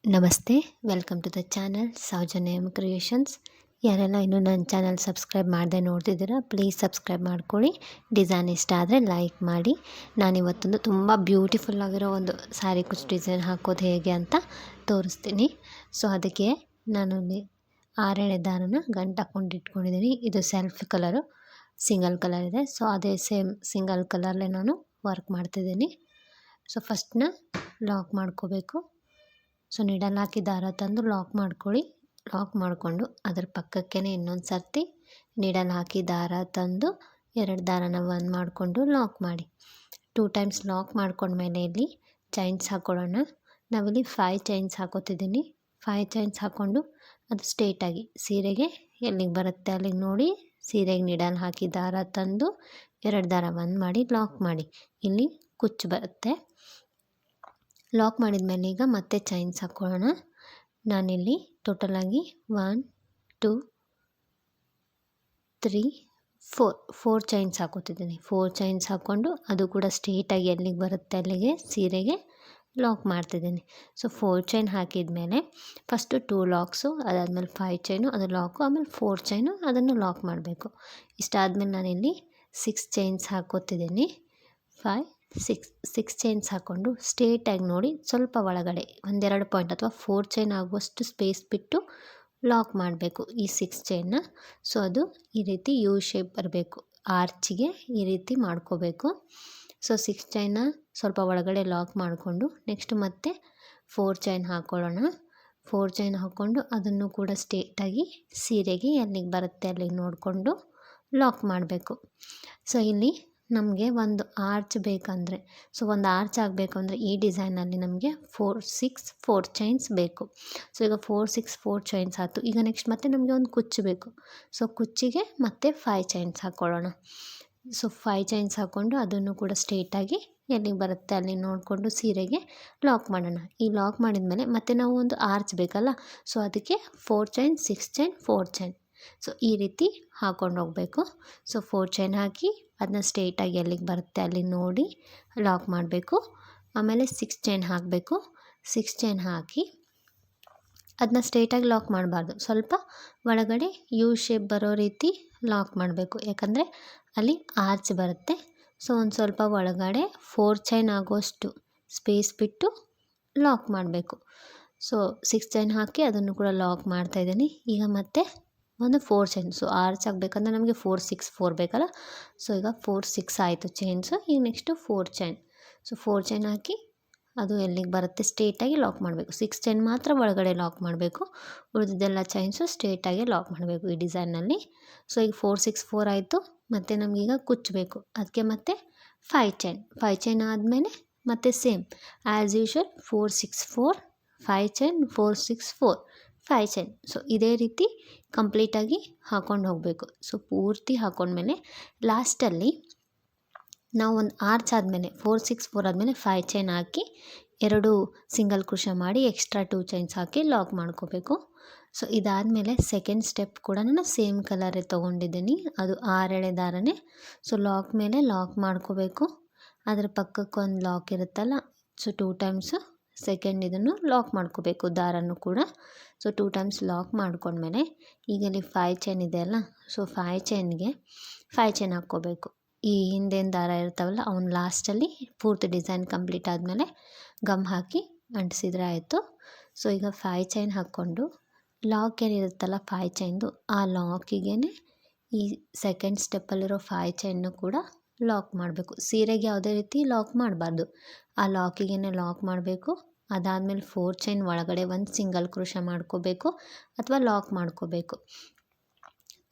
ನಮಸ್ತೆ, welcome to the channel Soujanya creations. ಯಾರೆಲ್ಲ ಇನ್ನೂ ನನ್ನ ಚಾನಲ್ ಸಬ್ಸ್ಕ್ರೈಬ್ ಮಾಡದೆ ನೋಡ್ತಿದ್ದೀರಾ, ಪ್ಲೀಸ್ ಸಬ್ಸ್ಕ್ರೈಬ್ ಮಾಡ್ಕೊಳ್ಳಿ. ಡಿಸೈನ್ ಇಷ್ಟ ಆದರೆ ಲೈಕ್ ಮಾಡಿ. ನಾನಿವತ್ತೊಂದು ತುಂಬ ಬ್ಯೂಟಿಫುಲ್ ಆಗಿರೋ ಒಂದು ಸ್ಯಾರಿ ಕುಚ್ ಡಿಸೈನ್ ಹಾಕೋದು ಹೇಗೆ ಅಂತ ತೋರಿಸ್ತೀನಿ. ಸೊ ಅದಕ್ಕೆ ನಾನು ಇಲ್ಲಿ 6 ದಾರನ ಗಂಟು ಹಾಕ್ಕೊಂಡು ಇಟ್ಕೊಂಡಿದ್ದೀನಿ. ಇದು ಸೆಲ್ಫ್ ಕಲರು, ಸಿಂಗಲ್ ಕಲರ್ ಇದೆ. ಸೊ ಅದೇ ಸೇಮ್ ಸಿಂಗಲ್ ಕಲರ್ಲೇ ನಾನು ವರ್ಕ್ ಮಾಡ್ತಿದ್ದೀನಿ. ಸೊ ಫಸ್ಟ್ನ ಲಾಕ್ ಮಾಡ್ಕೋಬೇಕು. ಸೊ ನೀಡಲ್ ಹಾಕಿ ದಾರ ತಂದು ಲಾಕ್ ಮಾಡ್ಕೊಳ್ಳಿ. ಲಾಕ್ ಮಾಡಿಕೊಂಡು ಅದರ ಪಕ್ಕಕ್ಕೇ ಇನ್ನೊಂದು ಸರ್ತಿ ನೀಡಲ್ ಹಾಕಿ ದಾರ ತಂದು 2 ದಾರನ ಒಂದು ಮಾಡಿಕೊಂಡು ಲಾಕ್ ಮಾಡಿ. 2 ಟೈಮ್ಸ್ ಲಾಕ್ ಮಾಡ್ಕೊಂಡ್ಮೇಲೆ ಇಲ್ಲಿ ಚೈನ್ಸ್ ಹಾಕ್ಕೊಳ್ಳೋಣ. ನಾವಿಲ್ಲಿ 5 ಚೈನ್ಸ್ ಹಾಕೋತಿದ್ದೀನಿ. 5 ಚೈನ್ಸ್ ಹಾಕ್ಕೊಂಡು ಅದು ಸ್ಟ್ರೇಟಾಗಿ ಸೀರೆಗೆ ಎಲ್ಲಿಗೆ ಬರುತ್ತೆ ಅಲ್ಲಿಗೆ ನೋಡಿ ಸೀರೆಗೆ ನೀಡಲ್ ಹಾಕಿ ದಾರ ತಂದು 2 ದಾರ ಒಂದು ಮಾಡಿ ಲಾಕ್ ಮಾಡಿ. ಇಲ್ಲಿ ಕುಚ್ಚು ಬರುತ್ತೆ. ಲಾಕ್ ಮಾಡಿದ ಮೇಲೆ ಈಗ ಮತ್ತೆ ಚೈನ್ಸ್ ಹಾಕ್ಕೊಳ್ಳೋಣ. ನಾನಿಲ್ಲಿ ಟೋಟಲಾಗಿ 1 2 3 4 ಚೈನ್ಸ್ ಹಾಕೋತಿದ್ದೀನಿ. 4 ಚೈನ್ಸ್ ಹಾಕ್ಕೊಂಡು ಅದು ಕೂಡ ಸ್ಟ್ರೇಟಾಗಿ ಎಲ್ಲಿಗೆ ಬರುತ್ತೆ ಅಲ್ಲಿಗೆ ಸೀರೆಗೆ ಲಾಕ್ ಮಾಡ್ತಿದ್ದೀನಿ. ಸೊ 4 ಚೈನ್ ಹಾಕಿದ ಮೇಲೆ ಫಸ್ಟು 2 ಲಾಕ್ಸು, ಅದಾದಮೇಲೆ 5 ಚೈನು ಅದು ಲಾಕು, ಆಮೇಲೆ 4 ಚೈನು ಅದನ್ನು ಲಾಕ್ ಮಾಡಬೇಕು. ಇಷ್ಟಾದಮೇಲೆ ನಾನಿಲ್ಲಿ 6 ಚೈನ್ಸ್ ಹಾಕೋತಿದ್ದೀನಿ. 5 6 ಚೈನ್ಸ್ ಹಾಕ್ಕೊಂಡು ಸ್ಟ್ರೇಟಾಗಿ ನೋಡಿ ಸ್ವಲ್ಪ ಒಳಗಡೆ 1-2 ಪಾಯಿಂಟ್ ಅಥವಾ 4 ಚೈನ್ ಆಗುವಷ್ಟು ಸ್ಪೇಸ್ ಬಿಟ್ಟು ಲಾಕ್ ಮಾಡಬೇಕು ಈ 6 ಚೈನ್ನ. ಸೊ ಅದು ಈ ರೀತಿ ಯು ಶೇಪ್ ಬರಬೇಕು, ಆರ್ಚಿಗೆ ಈ ರೀತಿ ಮಾಡ್ಕೋಬೇಕು. ಸೊ 6 ಚೈನ್ನ ಸ್ವಲ್ಪ ಒಳಗಡೆ ಲಾಕ್ ಮಾಡಿಕೊಂಡು ನೆಕ್ಸ್ಟ್ ಮತ್ತೆ 4 ಚೈನ್ ಹಾಕ್ಕೊಳ್ಳೋಣ. 4 ಚೈನ್ ಹಾಕ್ಕೊಂಡು ಅದನ್ನು ಕೂಡ ಸ್ಟ್ರೇಟಾಗಿ ಸೀರೆಗೆ ಎಲ್ಲಿಗೆ ಬರುತ್ತೆ ಅಲ್ಲಿಗೆ ನೋಡಿಕೊಂಡು ಲಾಕ್ ಮಾಡಬೇಕು. ಸೊ ಇಲ್ಲಿ ನಮಗೆ ಒಂದು ಆರ್ಚ್ ಬೇಕಂದರೆ, ಸೊ ಒಂದು ಆರ್ಚ್ ಆಗಬೇಕು ಅಂದರೆ ಈ ಡಿಸೈನಲ್ಲಿ ನಮಗೆ 4 ಚೈನ್ಸ್ ಬೇಕು. ಸೊ ಈಗ 4 ಚೈನ್ಸ್ ಆಯಿತು. ಈಗ ನೆಕ್ಸ್ಟ್ ಮತ್ತೆ ನಮಗೆ ಒಂದು ಕುಚ್ಚು ಬೇಕು. ಸೊ ಕುಚ್ಚಿಗೆ ಮತ್ತೆ 5 ಚೈನ್ಸ್ ಹಾಕ್ಕೊಳ್ಳೋಣ. ಸೊ 5 ಚೈನ್ಸ್ ಹಾಕ್ಕೊಂಡು ಅದನ್ನು ಕೂಡ ಸ್ಟ್ರೇಟಾಗಿ ಎಲ್ಲಿಗೆ ಬರುತ್ತೆ ಅಲ್ಲಿ ನೋಡಿಕೊಂಡು ಸೀರೆಗೆ ಲಾಕ್ ಮಾಡೋಣ. ಈ ಲಾಕ್ ಮಾಡಿದ ಮೇಲೆ ಮತ್ತೆ ನಾವು ಒಂದು ಆರ್ಚ್ ಬೇಕಲ್ಲ, ಸೊ ಅದಕ್ಕೆ 4 ಚೈನ್ 6 ಚೈನ್ 4 ಚೈನ್, ಸೊ ಈ ರೀತಿ ಹಾಕ್ಕೊಂಡು ಹೋಗಬೇಕು. ಸೊ 4 ಚೈನ್ ಹಾಕಿ ಅದನ್ನ ಸ್ಟ್ರೇಟಾಗಿ ಎಲ್ಲಿಗೆ ಬರುತ್ತೆ ಅಲ್ಲಿ ನೋಡಿ ಲಾಕ್ ಮಾಡಬೇಕು. ಆಮೇಲೆ 6 ಚೈನ್ ಹಾಕಬೇಕು. 6 ಚೈನ್ ಹಾಕಿ ಅದನ್ನ ಸ್ಟ್ರೇಟಾಗಿ ಲಾಕ್ ಮಾಡಬಾರ್ದು, ಸ್ವಲ್ಪ ಒಳಗಡೆ ಯು ಶೇಪ್ ಬರೋ ರೀತಿ ಲಾಕ್ ಮಾಡಬೇಕು, ಯಾಕಂದರೆ ಅಲ್ಲಿ ಆರ್ಚ್ ಬರುತ್ತೆ. ಸೊ ಒಂದು ಸ್ವಲ್ಪ ಒಳಗಡೆ 4 ಚೈನ್ ಆಗೋಷ್ಟು ಸ್ಪೇಸ್ ಬಿಟ್ಟು ಲಾಕ್ ಮಾಡಬೇಕು. ಸೊ 6 ಚೈನ್ ಹಾಕಿ ಅದನ್ನು ಕೂಡ ಲಾಕ್ ಮಾಡ್ತಾಯಿದ್ದೀನಿ. ಈಗ ಮತ್ತೆ ಒಂದು 4 ಚೈನ್, ಸೊ ಆರ್ಚ್ ಆಗಬೇಕಂದ್ರೆ ನಮಗೆ 4 6 4 ಬೇಕಲ್ಲ, ಸೊ ಈಗ 4 6 ಆಯಿತು ಚೈನ್ಸು. ಈಗ ನೆಕ್ಸ್ಟು 4 ಚೈನ್, ಸೊ 4 ಚೈನ್ ಹಾಕಿ ಅದು ಎಲ್ಲಿಗೆ ಬರುತ್ತೆ ಸ್ಟ್ರೇಟಾಗಿ ಲಾಕ್ ಮಾಡಬೇಕು. 6 ಚೈನ್ ಮಾತ್ರ ಒಳಗಡೆ ಲಾಕ್ ಮಾಡಬೇಕು, ಉಳಿದಿದ್ದೆಲ್ಲ ಚೈನ್ಸು ಸ್ಟ್ರೇಟಾಗಿ ಲಾಕ್ ಮಾಡಬೇಕು ಈ ಡಿಸೈನಲ್ಲಿ. ಸೊ ಈಗ 4 6 4 ಆಯಿತು. ಮತ್ತು ನಮಗೀಗ ಕುಚ್ಚಬೇಕು, ಅದಕ್ಕೆ ಮತ್ತೆ 5 ಚೈನ್ ಆದಮೇಲೆ ಮತ್ತೆ same as usual 4 6 4 5 chain 4 6 4 5 chain. So ಇದೇ ರೀತಿ ಕಂಪ್ಲೀಟಾಗಿ ಹಾಕ್ಕೊಂಡು ಹೋಗಬೇಕು. ಸೊ ಪೂರ್ತಿ ಹಾಕ್ಕೊಂಡ್ಮೇಲೆ ಲಾಸ್ಟಲ್ಲಿ ನಾವು ಒಂದು ಆರ್ಚ್ ಆದಮೇಲೆ 4 6 4 ಆದಮೇಲೆ 5 ಚೈನ್ ಹಾಕಿ 2 ಸಿಂಗಲ್ ಕ್ರೋಶೆ ಮಾಡಿ ಎಕ್ಸ್ಟ್ರಾ 2 ಚೈನ್ಸ್ ಹಾಕಿ ಲಾಕ್ ಮಾಡ್ಕೋಬೇಕು. ಸೊ ಇದಾದಮೇಲೆ ಸೆಕೆಂಡ್ ಸ್ಟೆಪ್ ಕೂಡ ನಾನು ಸೇಮ್ ಕಲರೇ ತೊಗೊಂಡಿದ್ದೀನಿ, ಅದು 6 ಎಳೆ ದಾರನೇ. ಸೊ ಲಾಕ್ ಮೇಲೆ ಲಾಕ್ ಮಾಡ್ಕೋಬೇಕು. ಅದರ ಪಕ್ಕಕ್ಕೊಂದು ಲಾಕ್ ಇರುತ್ತಲ್ಲ, ಸೊ 2 ಟೈಮ್ಸು ಸೆಕೆಂಡ್ ಇದನ್ನು ಲಾಕ್ ಮಾಡ್ಕೋಬೇಕು ದಾರನೂ ಕೂಡ. ಸೊ 2 ಟೈಮ್ಸ್ ಲಾಕ್ ಮಾಡ್ಕೊಂಡ್ಮೇಲೆ ಈಗ ಇಲ್ಲಿ 5 ಚೈನ್ ಇದೆ ಅಲ್ಲ, ಸೊ 5 ಚೈನ್ಗೆ 5 ಚೈನ್ ಹಾಕ್ಕೋಬೇಕು. ಈ ಹಿಂದೇನು ದಾರ ಇರ್ತಾವಲ್ಲ ಅವನು ಲಾಸ್ಟಲ್ಲಿ ಪೂರ್ತಿ ಡಿಸೈನ್ ಕಂಪ್ಲೀಟ್ ಆದಮೇಲೆ ಗಮ್ ಹಾಕಿ ಅಂಟಿಸಿದ್ರೆ ಆಯಿತು. ಸೊ ಈಗ 5 ಚೈನ್ ಹಾಕ್ಕೊಂಡು ಲಾಕ್ ಏನಿರುತ್ತಲ್ಲ 5 ಚೈನ್ದು, ಆ ಲಾಕಿಗೇ ಈ ಸೆಕೆಂಡ್ ಸ್ಟೆಪ್ಪಲ್ಲಿರೋ 5 ಚೈನ್ನು ಕೂಡ ಲಾಕ್ ಮಾಡಬೇಕು. ಸೀರೆಗೆ ಯಾವುದೇ ರೀತಿ ಲಾಕ್ ಮಾಡಬಾರ್ದು, ಆ ಲಾಕಿಗೇ ಲಾಕ್ ಮಾಡಬೇಕು. ಅದಾದಮೇಲೆ 4 ಚೈನ್ ಒಳಗಡೆ ಒಂದು ಸಿಂಗಲ್ ಕ್ರೋಶೆ ಮಾಡ್ಕೋಬೇಕು ಅಥವಾ ಲಾಕ್ ಮಾಡ್ಕೋಬೇಕು.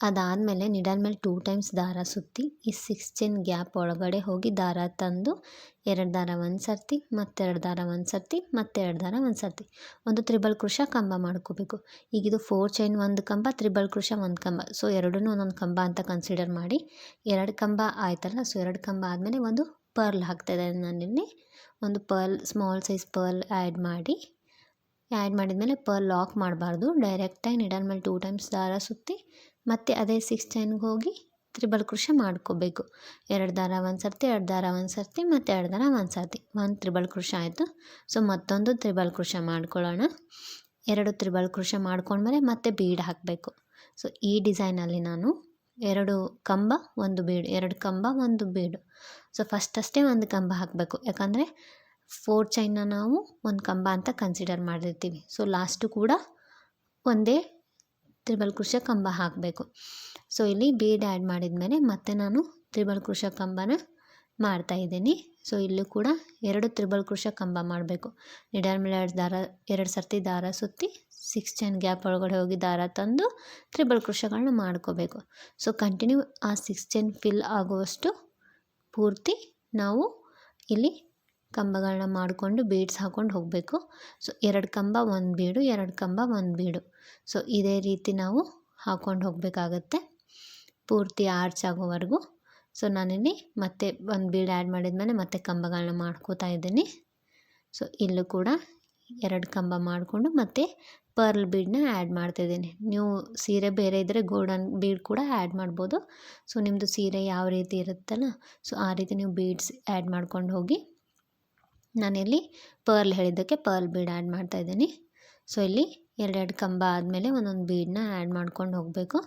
ಅದಾದಮೇಲೆ ನಿಡಲ್ ಮೇಲೆ 2 ಟೈಮ್ಸ್ ದಾರ ಸುತ್ತಿ ಈ 6 ಚೈನ್ ಗ್ಯಾಪ್ ಒಳಗಡೆ ಹೋಗಿ ದಾರ ತಂದು 2 ದಾರ ಒಂದು ಸರ್ತಿ, ಮತ್ತೆರಡು ದಾರ ಒಂದು ಸರ್ತಿ, ಮತ್ತೆರಡು ದಾರ ಒಂದು ಸರ್ತಿ, ಒಂದು ತ್ರಿಬಲ್ ಕ್ರೋಶೆ ಕಂಬ ಮಾಡ್ಕೋಬೇಕು. ಈಗಿದು 4 ಚೈನ್ ಒಂದು ಕಂಬ, ತ್ರಿಬಲ್ ಕ್ರೋಶೆ ಒಂದು ಕಂಬ, ಸೊ ಎರಡನ್ನೂ ಒಂದೊಂದು ಕಂಬ ಅಂತ ಕನ್ಸಿಡರ್ ಮಾಡಿ 2 ಕಂಬ ಆಯ್ತಲ್ಲ. ಸೊ 2 ಕಂಬ ಆದಮೇಲೆ ಒಂದು ಪರ್ಲ್ ಹಾಕ್ತಾಯಿದ್ದೀನಿ ನಾನಿಲ್ಲಿ. ಒಂದು pearl small size pearl add ಮಾಡಿದ್ಮೇಲೆ ಪರ್ಲ್ ಲಾಕ್ ಮಾಡಬಾರ್ದು, ಡೈರೆಕ್ಟಾಗಿ ನಿಡಲ್ ಮೇಲೆ 2 ಟೈಮ್ಸ್ ದಾರ ಸುತ್ತಿ ಮತ್ತೆ ಅದೇ 6 ಚೈನ್ಗೆ ಹೋಗಿ ತ್ರಿಬಲ್ ಕ್ರೋಶೆ ಮಾಡ್ಕೋಬೇಕು. 2 ದಾರ ಒಂದು ಸರ್ತಿ, 2 ದಾರ ಒಂದು ಸರ್ತಿ ಮತ್ತು 2 ದಾರ ಒಂದು ಸರ್ತಿ, 1 ತ್ರಿಬಲ್ ಕ್ರೋಶೆ ಆಯಿತು. ಸೊ ಮತ್ತೊಂದು ತ್ರಿಬಲ್ ಕ್ರೋಶೆ ಮಾಡ್ಕೊಳ್ಳೋಣ. 2 ತ್ರಿಬಲ್ ಕ್ರೋಶೆ ಮಾಡ್ಕೊಂಡ್ಮೇಲೆ ಮತ್ತೆ ಬೀಡ್ ಹಾಕಬೇಕು. ಸೊ ಈ ಡಿಸೈನಲ್ಲಿ ನಾನು 2 ಕಂಬ 1 ಬೀಡು, 2 ಕಂಬ 1 ಬೀಡು. ಸೊ ಫಸ್ಟಷ್ಟೇ 1 ಕಂಬ ಹಾಕಬೇಕು, ಯಾಕಂದರೆ 4 ಚೈನ್ನ ನಾವು 1 ಕಂಬ ಅಂತ ಕನ್ಸಿಡರ್ ಮಾಡಿರ್ತೀವಿ. ಸೊ ಲಾಸ್ಟು ಕೂಡ ಒಂದೇ ತ್ರಿಬಲ್ ಕ್ರೋಶೆ ಕಂಬ ಹಾಕಬೇಕು. ಸೊ ಇಲ್ಲಿ ಬೀಡ್ ಆ್ಯಡ್ ಮಾಡಿದ್ಮೇಲೆ ಮತ್ತೆ ನಾನು ತ್ರಿಬಲ್ ಕ್ರೋಶೆ ಕಂಬನ ಮಾಡ್ತಾಯಿದ್ದೀನಿ. ಸೊ ಇಲ್ಲೂ ಕೂಡ 2 ತ್ರಿಬಲ್ ಕ್ರೋಶೆ ಕಂಬ ಮಾಡಬೇಕು. ನೀಡಲ್ ಮೇಲೆ 2 ಸರ್ತಿ ದಾರ ಸುತ್ತಿ 6 ಚೈನ್ ಗ್ಯಾಪ್ ಒಳಗಡೆ ಹೋಗಿ ದಾರ ತಂದು ತ್ರಿಬಲ್ ಕ್ರೋಶೆಗಳನ್ನ ಮಾಡ್ಕೋಬೇಕು. ಸೊ ಕಂಟಿನ್ಯೂ ಆ 6 ಚೈನ್ ಫಿಲ್ ಆಗುವಷ್ಟು ಪೂರ್ತಿ ನಾವು ಇಲ್ಲಿ ಕಂಬಗಳನ್ನ ಮಾಡಿಕೊಂಡು ಬೀಡ್ಸ್ ಹಾಕ್ಕೊಂಡು ಹೋಗಬೇಕು. ಸೊ 2 ಕಂಬ 1 ಬೀಡು, 2 ಕಂಬ 1 ಬೀಡು. ಸೊ ಇದೇ ರೀತಿ ನಾವು ಹಾಕ್ಕೊಂಡು ಹೋಗಬೇಕಾಗತ್ತೆ ಪೂರ್ತಿ ಆರ್ಚ್ ಆಗೋವರೆಗೂ. ಸೊ ನಾನಿಲ್ಲಿ ಮತ್ತೆ 1 ಬೀಡ್ ಆ್ಯಡ್ ಮಾಡಿದ್ಮೇಲೆ ಮತ್ತೆ ಕಂಬಗಳನ್ನ ಮಾಡ್ಕೋತಾ ಇದ್ದೀನಿ. ಸೊ ಇಲ್ಲೂ ಕೂಡ 2 ಕಂಬ ಮಾಡಿಕೊಂಡು ಮತ್ತೆ ಪರ್ಲ್ ಬೀಡನ್ನ ಆ್ಯಡ್ ಮಾಡ್ತಾಯಿದ್ದೀನಿ. ನೀವು ಸೀರೆ ಬೇರೆ ಇದ್ದರೆ ಗೋಲ್ಡನ್ ಬೀಡ್ ಕೂಡ ಆ್ಯಡ್ ಮಾಡ್ಬೋದು. ಸೊ ನಿಮ್ಮದು ಸೀರೆ ಯಾವ ರೀತಿ ಇರುತ್ತಲ್ಲ, ಸೊ ಆ ರೀತಿ ನೀವು ಬೀಡ್ಸ್ ಆ್ಯಡ್ ಮಾಡ್ಕೊಂಡು ಹೋಗಿ. ನಾನಿಲ್ಲಿ ಪರ್ಲ್ ಹೇಳಿದ್ದಕ್ಕೆ ಪರ್ಲ್ ಬೀಡ್ ಆ್ಯಡ್ ಮಾಡ್ತಾಯಿದ್ದೀನಿ. ಸೊ ಇಲ್ಲಿ 2 ಕಂಬ ಆದಮೇಲೆ ಒಂದೊಂದು ಬೀಡನ್ನ ಆ್ಯಡ್ ಮಾಡ್ಕೊಂಡು ಹೋಗಬೇಕು.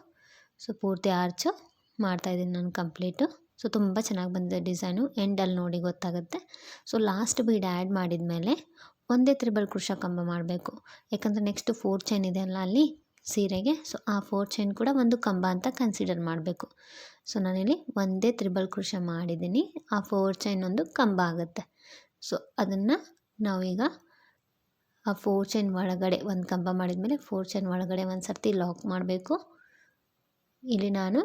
ಸೊ ಪೂರ್ತಿ ಆರ್ಚು ಮಾಡ್ತಾಯಿದ್ದೀನಿ ನಾನು ಕಂಪ್ಲೀಟು. ಸೊ ತುಂಬ ಚೆನ್ನಾಗಿ ಬಂದಿದೆ ಡಿಸೈನು, ಎಂಡಲ್ಲಿ ನೋಡಿ ಗೊತ್ತಾಗುತ್ತೆ. ಸೊ ಲಾಸ್ಟ್ ಬೀಡ್ ಆ್ಯಡ್ ಮಾಡಿದ ಮೇಲೆ ಒಂದೇ ತ್ರಿಬಲ್ ಕ್ರೋಶೆ ಕಂಬ ಮಾಡಬೇಕು, ಯಾಕಂದರೆ ನೆಕ್ಸ್ಟು 4 ಚೈನ್ ಇದೆ ಅಲ್ಲ ಅಲ್ಲಿ ಸೀರೆಗೆ. ಸೊ ಆ 4 ಚೈನ್ ಕೂಡ ಒಂದು ಕಂಬ ಅಂತ ಕನ್ಸಿಡರ್ ಮಾಡಬೇಕು. ಸೊ ನಾನಿಲ್ಲಿ ಒಂದೇ ತ್ರಿಬಲ್ ಕ್ರೋಶೆ ಮಾಡಿದ್ದೀನಿ, ಆ 4 ಚೈನ್ ಒಂದು ಕಂಬ ಆಗುತ್ತೆ. ಸೊ ಅದನ್ನು ನಾವೀಗ ಆ 4 ಚೈನ್ ಒಳಗಡೆ 1 ಕಂಬ ಮಾಡಿದ್ಮೇಲೆ 4 ಚೈನ್ ಒಳಗಡೆ ಒಂದು ಸರ್ತಿ ಲಾಕ್ ಮಾಡಬೇಕು. ಇಲ್ಲಿ ನಾನು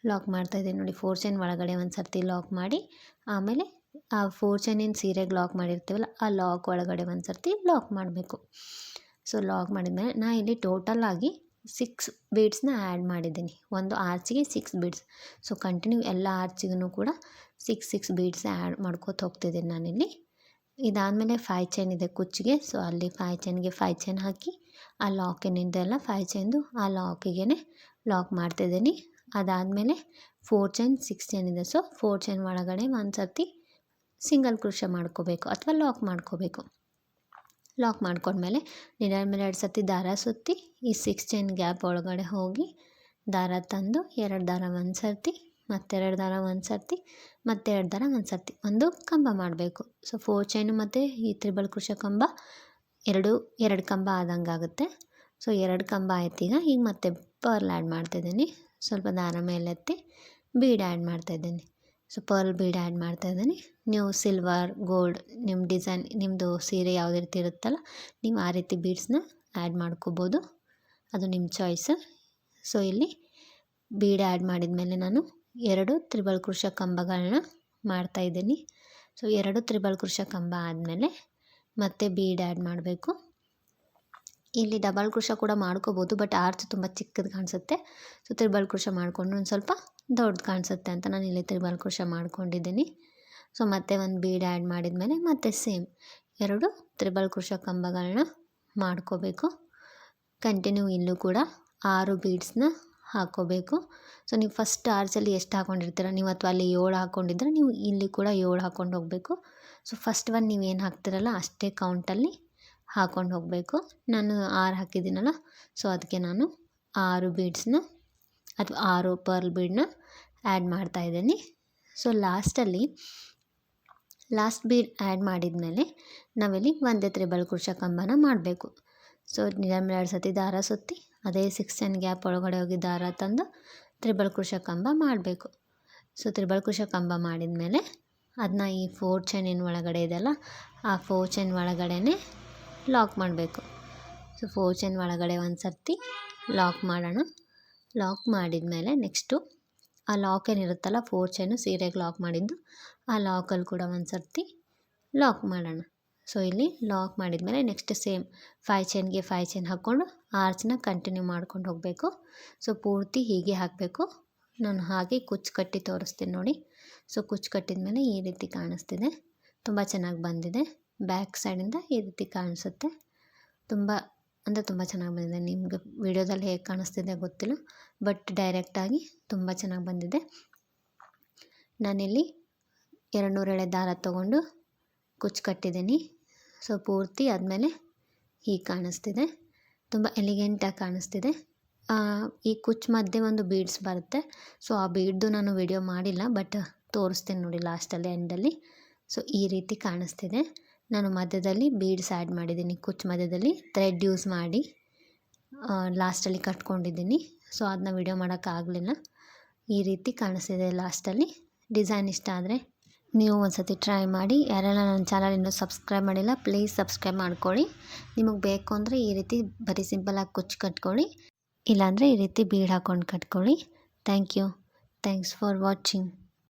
ಲಾಕ್ ಮಾಡ್ತಾಯಿದ್ದೀನಿ ನೋಡಿ, 4 ಚೈನ್ ಒಳಗಡೆ ಒಂದು ಸರ್ತಿ ಲಾಕ್ ಮಾಡಿ ಆಮೇಲೆ ಆ 4 ಚೈನಿನ ಸೀರೆಗೆ ಲಾಕ್ ಮಾಡಿರ್ತೀವಲ್ಲ ಆ ಲಾಕ್ ಒಳಗಡೆ ಒಂದು ಸರ್ತಿ ಲಾಕ್ ಮಾಡಬೇಕು. ಸೊ ಲಾಕ್ ಮಾಡಿದ್ಮೇಲೆ ನಾನು ಇಲ್ಲಿ ಟೋಟಲಾಗಿ 6 ಬೀಡ್ಸ್ನ ಆ್ಯಡ್ ಮಾಡಿದ್ದೀನಿ, ಒಂದು ಆರ್ಚಿಗೆ 6 ಬೀಡ್ಸ್. ಸೊ ಕಂಟಿನ್ಯೂ ಎಲ್ಲ ಆರ್ಚಿಗೂ ಕೂಡ 6 ಬೀಡ್ಸ್ ಆ್ಯಡ್ ಮಾಡ್ಕೋತ ಹೋಗ್ತಿದ್ದೀನಿ ನಾನಿಲ್ಲಿ. ಇದಾದಮೇಲೆ 5 ಚೈನ್ ಇದೆ ಕುಚ್ಚಿಗೆ. ಸೊ ಅಲ್ಲಿ 5 ಚೈನ್ಗೆ 5 ಚೈನ್ ಹಾಕಿ ಆ ಲಾಕ್ ಏನಿದೆ ಅಲ್ಲ 5 ಚೈನ್ದು ಆ ಲಾಕಿಗೆ ಲಾಕ್ ಮಾಡ್ತಿದ್ದೀನಿ. ಅದಾದಮೇಲೆ 4 ಚೈನ್ 6 ಚೈನ್ ಇದೆ. ಸೊ 4 ಚೈನ್ ಒಳಗಡೆ ಒಂದು ಸರ್ತಿ ಸಿಂಗಲ್ ಕ್ರೋಶೆ ಮಾಡ್ಕೋಬೇಕು ಅಥವಾ ಲಾಕ್ ಮಾಡ್ಕೋಬೇಕು. ಲಾಕ್ ಮಾಡ್ಕೊಂಡ್ಮೇಲೆ ನೀಡಲ್ ಮೇಲೆ 2 ಸರ್ತಿ ದಾರ ಸುತ್ತಿ ಈ 6 ಚೈನ್ ಗ್ಯಾಪ್ ಒಳಗಡೆ ಹೋಗಿ ದಾರ ತಂದು 2 ದಾರ ಒಂದು ಸರ್ತಿ, ಮತ್ತೆ 2 ದಾರ ಒಂದು ಸರ್ತಿ, ಮತ್ತೆ 2 ದಾರ ಒಂದು ಸರ್ತಿ ಒಂದು ಕಂಬ ಮಾಡಬೇಕು. ಸೊ 4 ಚೈನು ಮತ್ತು ಈ ತ್ರಿಬಲ್ ಕ್ರೋಶೆ ಕಂಬ ಎರಡು ಕಂಬ ಆದಂಗೆ ಆಗುತ್ತೆ. ಸೊ 2 ಕಂಬ ಆಯ್ತು. ಈಗ ಮತ್ತೆ ಪರ್ಲ್ ಆ್ಯಡ್ ಮಾಡ್ತಾಯಿದ್ದೀನಿ. ಸ್ವಲ್ಪ ದಾರ ಮೇಲೆತ್ತಿ ಬೀಡ್ ಆ್ಯಡ್ ಮಾಡ್ತಾಯಿದ್ದೀನಿ. ಸೊ ಪರ್ಲ್ ಬೀಡ್ ಆ್ಯಡ್ ಮಾಡ್ತಾಯಿದ್ದೀನಿ. ನೀವು ಸಿಲ್ವರ್, ಗೋಲ್ಡ್, ನಿಮ್ಮ ಡಿಸೈನ್ ನಿಮ್ಮದು ಸೀರೆ ಯಾವುದೇ ರೀತಿ ಇರುತ್ತಲ್ಲ ನೀವು ಆ ರೀತಿ ಬೀಡ್ಸ್ನ ಆ್ಯಡ್ ಮಾಡ್ಕೋಬೋದು, ಅದು ನಿಮ್ಮ ಚಾಯ್ಸು. ಸೊ ಇಲ್ಲಿ ಬೀಡ್ ಆ್ಯಡ್ ಮಾಡಿದ ಮೇಲೆ ನಾನು 2 ತ್ರಿಬಲ್ ಕ್ರೋಶೆ ಕಂಬಗಳನ್ನ ಮಾಡ್ತಾಯಿದ್ದೀನಿ. ಸೊ 2 ತ್ರಿಬಲ್ ಕ್ರೋಶೆ ಕಂಬ ಆದಮೇಲೆ ಮತ್ತೆ ಬೀಡ್ ಆ್ಯಡ್ ಮಾಡಬೇಕು. ಇಲ್ಲಿ ಡಬಲ್ ಕ್ರೋಶೆ ಕೂಡ ಮಾಡ್ಕೋಬೋದು, ಬಟ್ ಆರ್ಚ್ ತುಂಬ ಚಿಕ್ಕದು ಕಾಣಿಸುತ್ತೆ. ಸೊ ತ್ರಿಬಲ್ ಕ್ರೋಶೆ ಮಾಡಿಕೊಂಡು ಒಂದು ಸ್ವಲ್ಪ ದೊಡ್ಡದು ಕಾಣಿಸುತ್ತೆ ಅಂತ ನಾನು ಇಲ್ಲಿ ತ್ರಿಬಲ್ ಕ್ರೋಶೆ ಮಾಡ್ಕೊಂಡಿದ್ದೀನಿ. ಸೊ ಮತ್ತೆ ಒಂದು ಬೀಡ್ ಆ್ಯಡ್ ಮಾಡಿದ್ಮೇಲೆ ಮತ್ತೆ ಸೇಮ್ 2 ತ್ರಿಬಲ್ ಕ್ರೋಶೆ ಕಂಬಗಳನ್ನ ಮಾಡ್ಕೋಬೇಕು. ಕಂಟಿನ್ಯೂ ಇಲ್ಲೂ ಕೂಡ 6 ಬೀಡ್ಸ್ನ ಹಾಕ್ಕೋಬೇಕು. ಸೊ ನೀವು ಫಸ್ಟ್ ಆರ್ಚಲ್ಲಿ ಎಷ್ಟು ಹಾಕ್ಕೊಂಡಿರ್ತೀರ ನೀವು, ಅಥವಾ ಅಲ್ಲಿ 7 ಹಾಕ್ಕೊಂಡಿದ್ರೆ ನೀವು ಇಲ್ಲಿ ಕೂಡ 7 ಹಾಕ್ಕೊಂಡು ಹೋಗಬೇಕು. ಸೊ ಫಸ್ಟ್ ಒನ್ ನೀವೇನು ಹಾಕ್ತಿರಲ್ಲ ಅಷ್ಟೇ ಕೌಂಟಲ್ಲಿ ಹಾಕ್ಕೊಂಡು ಹೋಗಬೇಕು. ನಾನು 6 ಹಾಕಿದ್ದೀನಲ್ಲ, ಸೊ ಅದಕ್ಕೆ ನಾನು 6 ಬೀಡ್ಸ್ನ ಅಥವಾ 6 ಪರ್ಲ್ ಬೀಡನ್ನ ಆ್ಯಡ್ ಮಾಡ್ತಾಯಿದ್ದೀನಿ. ಸೊ ಲಾಸ್ಟ್ ಬೀಡ್ ಆ್ಯಡ್ ಮಾಡಿದ್ಮೇಲೆ ನಾವಿಲ್ಲಿ ಒಂದೇ ತ್ರಿಬಲ್ ಕ್ರೋಶೆ ಕಂಬನ ಮಾಡಬೇಕು. ಸೊ ನೀಡಲ್ ಮೇಲೆ 2 ಸರ್ತಿ ದಾರ ಸುತ್ತಿ ಅದೇ 6 ಚೈನ್ ಗ್ಯಾಪ್ ಒಳಗಡೆ ಹೋಗಿ ದಾರ ತಂದು ತ್ರಿಬಲ್ ಕ್ರೋಶೆ ಕಂಬ ಮಾಡಬೇಕು. ಸೊ ತ್ರಿಬಲ್ ಕ್ರೋಶೆ ಕಂಬ ಮಾಡಿದ್ಮೇಲೆ ಅದನ್ನ ಈ 4 ಚೈನಿನ ಒಳಗಡೆ ಇದೆಯಲ್ಲ ಆ 4 ಚೈನ್ ಒಳಗಡೆ ಲಾಕ್ ಮಾಡಬೇಕು. ಸೊ 4 ಚೈನ್ ಒಳಗಡೆ ಒಂದು ಸರ್ತಿ ಲಾಕ್ ಮಾಡೋಣ. ಲಾಕ್ ಮಾಡಿದ್ಮೇಲೆ ನೆಕ್ಸ್ಟು ಆ ಲಾಕ್ ಏನಿರುತ್ತಲ್ಲ 4 ಚೈನು ಸೀರೆಗೆ ಲಾಕ್ ಮಾಡಿದ್ದು ಆ ಲಾಕಲ್ಲಿ ಕೂಡ ಒಂದು ಸರ್ತಿ ಲಾಕ್ ಮಾಡೋಣ. ಸೊ ಇಲ್ಲಿ ಲಾಕ್ ಮಾಡಿದ್ಮೇಲೆ ನೆಕ್ಸ್ಟ್ ಸೇಮ್ 5 ಚೈನ್ಗೆ 5 ಚೈನ್ ಹಾಕ್ಕೊಂಡು ಆರ್ಚನ್ನ ಕಂಟಿನ್ಯೂ ಮಾಡ್ಕೊಂಡು ಹೋಗಬೇಕು. ಸೊ ಪೂರ್ತಿ ಹೀಗೆ ಹಾಕಬೇಕು. ನಾನು ಹಾಗೆ ಕುಚ್ಚು ಕಟ್ಟಿ ತೋರಿಸ್ತೀನಿ ನೋಡಿ. ಸೊ ಕುಚ್ಚು ಕಟ್ಟಿದ್ಮೇಲೆ ಈ ರೀತಿ ಕಾಣಿಸ್ತಿದೆ, ತುಂಬ ಚೆನ್ನಾಗಿ ಬಂದಿದೆ. ಬ್ಯಾಕ್ ಸೈಡಿಂದ ಈ ರೀತಿ ಕಾಣಿಸುತ್ತೆ. ತುಂಬ ಅಂದರೆ ತುಂಬ ಚೆನ್ನಾಗಿ ಬಂದಿದೆ. ನಿಮಗೆ ವಿಡಿಯೋದಲ್ಲಿ ಹೇಗೆ ಕಾಣಿಸ್ತಿದೆ ಗೊತ್ತಿಲ್ಲ, ಬಟ್ ಡೈರೆಕ್ಟಾಗಿ ತುಂಬ ಚೆನ್ನಾಗಿ ಬಂದಿದೆ. ನಾನಿಲ್ಲಿ 200 ಎಳೆ ದಾರ ತೊಗೊಂಡು ಕುಚ್ಚು ಕಟ್ಟಿದ್ದೀನಿ. ಸೊ ಪೂರ್ತಿ ಆದಮೇಲೆ ಹೀಗೆ ಕಾಣಿಸ್ತಿದೆ, ತುಂಬ ಎಲಿಗೆಂಟಾಗಿ ಕಾಣಿಸ್ತಿದೆ. ಈ ಕುಚ್ಚು ಮಧ್ಯೆ ಒಂದು ಬೀಡ್ಸ್ ಬರುತ್ತೆ. ಸೊ ಆ ಬೀಡ್ದು ನಾನು ವಿಡಿಯೋ ಮಾಡಿಲ್ಲ, ಬಟ್ ತೋರಿಸ್ತೀನಿ ನೋಡಿ ಲಾಸ್ಟಲ್ಲಿ ಎಂಡಲ್ಲಿ. ಸೊ ಈ ರೀತಿ ಕಾಣಿಸ್ತಿದೆ. ನಾನು ಮಧ್ಯದಲ್ಲಿ ಬೀಡ್ಸ್ ಆ್ಯಡ್ ಮಾಡಿದ್ದೀನಿ, ಕುಚ್ಚು ಮಧ್ಯದಲ್ಲಿ ಥ್ರೆಡ್ ಯೂಸ್ ಮಾಡಿ ಲಾಸ್ಟಲ್ಲಿ ಕಟ್ಕೊಂಡಿದ್ದೀನಿ. ಸೊ ಅದನ್ನ ವಿಡಿಯೋ ಮಾಡೋಕ್ಕಾಗಲಿಲ್ಲ. ಈ ರೀತಿ ಕಾಣಿಸ್ತಿದೆ ಲಾಸ್ಟಲ್ಲಿ. ಡಿಸೈನ್ ಇಷ್ಟ ಆದರೆ ನೀವು ಒಂದು ಸತಿ ಟ್ರೈ ಮಾಡಿ. ಯಾರೆಲ್ಲ ನನ್ನ ಚಾನಲ್ ಇನ್ನೂ ಸಬ್ಸ್ಕ್ರೈಬ್ ಮಾಡಿಲ್ಲ, ಪ್ಲೀಸ್ ಸಬ್ಸ್ಕ್ರೈಬ್ ಮಾಡ್ಕೊಳ್ಳಿ. ನಿಮಗೆ ಬೇಕು ಅಂದರೆ ಈ ರೀತಿ ಬರೀ ಸಿಂಪಲಾಗಿ ಕುಚ್ಚು ಕಟ್ಕೊಳ್ಳಿ, ಇಲ್ಲಾಂದರೆ ಈ ರೀತಿ ಬೀಡ್ ಹಾಕ್ಕೊಂಡು ಕಟ್ಕೊಳ್ಳಿ. Thank you. Thanks for watching.